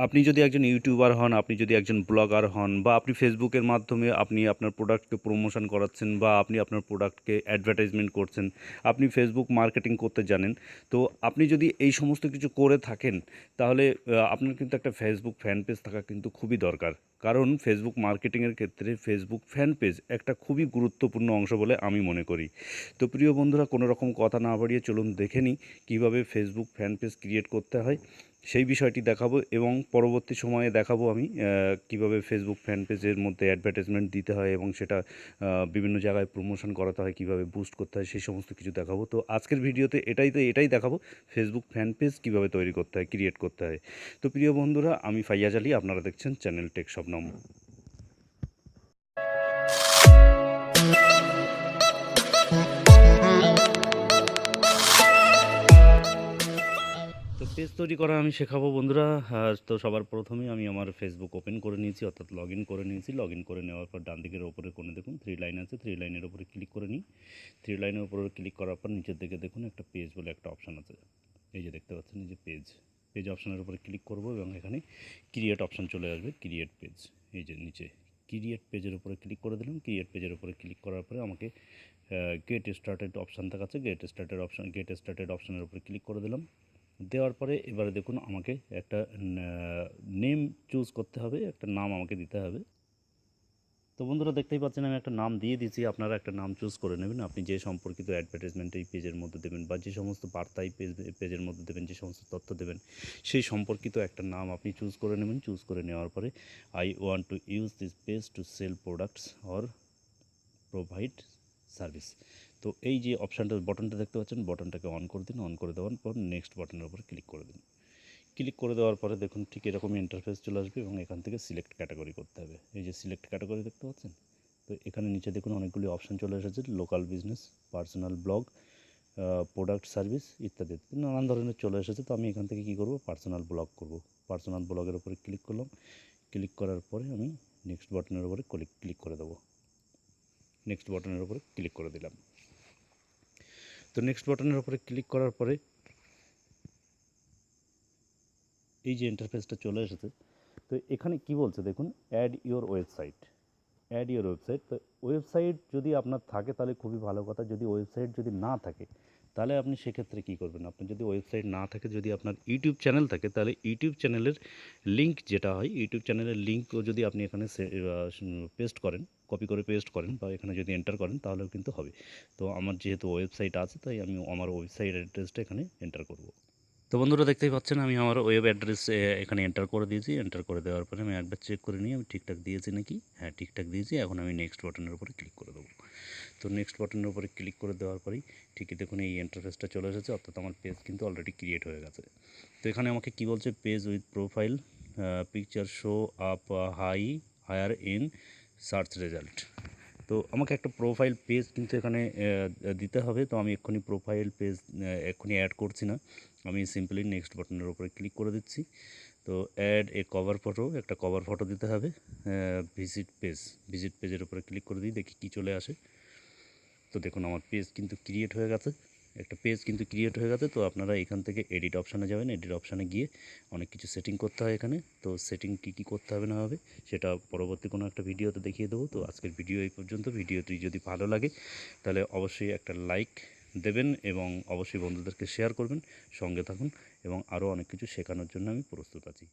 আপনি যদি একজন ইউটিউবার হন, আপনি যদি একজন ব্লগার হন বা আপনি ফেসবুকের মাধ্যমে আপনি আপনার প্রোডাক্টকে প্রমোশন করাচ্ছেন বা আপনি আপনার প্রোডাক্টকে অ্যাডভার্টাইজমেন্ট করছেন, আপনি ফেসবুক মার্কেটিং করতে জানেন। তো আপনি যদি এই সমস্ত কিছু করে থাকেন, তাহলে আপনার কিন্তু একটা ফেসবুক ফ্যান পেজ থাকা কিন্তু খুবই দরকার। কারণ ফেসবুক মার্কেটিংয়ের ক্ষেত্রে ফেসবুক ফ্যান পেজ একটা খুবই গুরুত্বপূর্ণ অংশ বলে আমি মনে করি। তো প্রিয় বন্ধুরা, কোনো রকম কথা না বাড়িয়ে চলুন দেখে নিই কীভাবে ফেসবুক ফ্যান পেজ ক্রিয়েট করতে হয়। সেই বিষয়টি দেখাবো এবং পরবর্তী সময়ে দেখাবো আমি কীভাবে ফেসবুক ফ্যান পেজের মধ্যে অ্যাডভার্টাইজমেন্ট দিতে হয় এবং সেটা বিভিন্ন জায়গায় প্রমোশন করাতে হয়, কীভাবে বুস্ট করতে হয়, সেই সমস্ত কিছু দেখাবো। তো আজকের ভিডিওতে এটাই দেখাবো, ফেসবুক ফ্যান পেজ কীভাবে তৈরি করতে হয়, ক্রিয়েট করতে হয়। তো প্রিয় বন্ধুরা, আমি ফাইয়াজ আলী, আপনারা দেখছেন চ্যানেল টেক শবনম। তো পেজ তৈরি করা আমি শেখাবো বন্ধুরা। তো সবার প্রথমেই আমি আমার ফেসবুক ওপেন করে নিয়েছি, অর্থাৎ লগ ইন করে নিয়েছি। লগ ইন করে নেওয়ার পর ডান দিকের ওপরে কোণে দেখুন 3 লাইন আছে, 3 লাইনের ওপরে ক্লিক করে নিই। 3 লাইনের উপরে ক্লিক করার পর নিচের দিকে দেখুন একটা পেজ বলে একটা অপশান আছে। এই যে দেখতে পাচ্ছেন, এই যে পেজ অপশানের উপরে ক্লিক করব এবং এখানে ক্রিয়েট অপশান চলে আসবে, ক্রিয়েট পেজ। এই যে নিচে ক্রিয়েট পেজের উপরে ক্লিক করে দিলাম। ক্রিয়েট পেজের উপরে ক্লিক করার পরে আমাকে গেট স্টার্টেড অপশান দেখাচ্ছে। গেট স্টার্টেড অপশানের উপরে ক্লিক করে দিলাম। দেওয়ার পরে এবারে দেখুন আমাকে একটা নেম চুজ করতে হবে, একটা নাম আমাকে দিতে হবে। তো বন্ধুরা, দেখতেই পাচ্ছেন আমি একটা নাম দিয়ে দিয়েছি। আপনারা একটা নাম চুজ করে নেবেন। আপনি যে সম্পর্কিত অ্যাডভার্টাইজমেন্ট এই পেজের মধ্যে দেবেন বা যে সমস্ত বার্তা এই পেজের মধ্যে দেবেন, যে সমস্ত তথ্য দেবেন, সেই সম্পর্কিত একটা নাম আপনি চুজ করে নেবেন। চুজ করে নেওয়ার পরে I want to use this page to sell products or provide service. তো এই যে অপশানটা, বটনটা দেখতে পাচ্ছেন, বটনটাকে অন করে দিন। অন করে দেওয়ার পর নেক্সট বাটনের উপর ক্লিক করে দিন। ক্লিক করে দেওয়ার পরে দেখুন ঠিক এরকমই ইন্টারফেস চলে আসবে এবং এখান থেকে সিলেক্ট ক্যাটাগরি করতে হবে। এই যে সিলেক্ট ক্যাটাগরি দেখতে পাচ্ছেন, তো এখানে নিচে দেখুন অনেকগুলি অপশান চলে এসেছে, local business, personal blog, product service ইত্যাদি নানান ধরনের চলে এসেছে। তো আমি এখান থেকে কী করব, পার্সোনাল ব্লগ করব। পার্সোনাল ব্লগের উপরে ক্লিক করলাম। ক্লিক করার পরে আমি নেক্সট বাটনের উপরে ক্লিক করে দেবো। নেক্সট বাটনের উপরে ক্লিক করে দিলাম। তো নেক্সট বাটনের উপরে ক্লিক করার পরে এই যে ইন্টারফেসটা চলে এসেছে। তো এখানে কি বলছে দেখুন, add your website. Add your website. তো ওয়েবসাইট যদি আপনার থাকে তাহলে খুবই ভালো কথা। যদি ওয়েবসাইট যদি না থাকে তাহলে আপনি সেক্ষেত্রে কী করবেন, আপনার যদি ওয়েবসাইট না থাকে, যদি আপনার ইউটিউব চ্যানেল থাকে, তাহলে ইউটিউব চ্যানেলের লিঙ্ক যেটা হয়, ইউটিউব চ্যানেলের লিঙ্কও যদি আপনি এখানে পেস্ট করেন, কপি করে পেস্ট করেন বা এখানে যদি এন্টার করেন তাহলেও কিন্তু হবে। তো আমার যেহেতু ওয়েবসাইট আছে তাই আমি আমার ওয়েবসাইট অ্যাড্রেসটা এখানে এন্টার করব। তো বন্ধুরা, দেখতেই পাচ্ছেন আমি আমার ওয়েব অ্যাড্রেস এখানে এন্টার করে দিয়েছি। এন্টার করে দেওয়ার পরে আমি একবার চেক করে নিই আমি ঠিকঠাক দিয়েছি নাকি। হ্যাঁ, ঠিকঠাক দিয়েছি। এখন আমি নেক্সট বাটনের উপরে ক্লিক করে দেবো। তো নেক্সট বাটনের উপরে ক্লিক করে দেওয়ার পরেই ঠিকই দেখুন এই ইন্টারফেসটা চলে এসেছে, অর্থাৎ আমার পেজ কিন্তু অলরেডি ক্রিয়েট হয়ে গেছে। তো এখানে আমাকে কি বলছে, page with profile picture show up higher in search result. তো আমাকে একটা প্রোফাইল পেজ কিন্তু এখানে দিতে হবে। তো আমি এক্ষুনি প্রোফাইল পেজ এক্ষুনি অ্যাড করছি না, আমি সিম্পলি নেক্সট বাটনের উপরে ক্লিক করে দিচ্ছি। তো অ্যাড এ কভার ফটো, একটা কভার ফটো দিতে হবে। ভিজিট পেজের উপরে ক্লিক করে দিই, দেখি কী চলে আসে। তো দেখুন আমার পেজ কিন্তু ক্রিয়েট হয়ে গেছে, একটা পেজ কিন্তু ক্রিয়েট হয়ে গেছে। তো আপনারা এখান থেকে এডিট অপশানে যাবেন। এডিট অপশানে গিয়ে অনেক কিছু সেটিং করতে হয় এখানে। তো সেটিং কী করতে হবে না হবে সেটা পরবর্তী কোনো একটা ভিডিওতে দেখিয়ে দেবো। তো আজকের ভিডিও এই পর্যন্ত। ভিডিওটি যদি ভালো লাগে তাহলে অবশ্যই একটা লাইক দেবেন এবং অবশ্যই বন্ধুদেরকে শেয়ার করবেন। সঙ্গে থাকুন এবং আরও অনেক কিছু শেখানোর জন্য আমি প্রস্তুত আছি।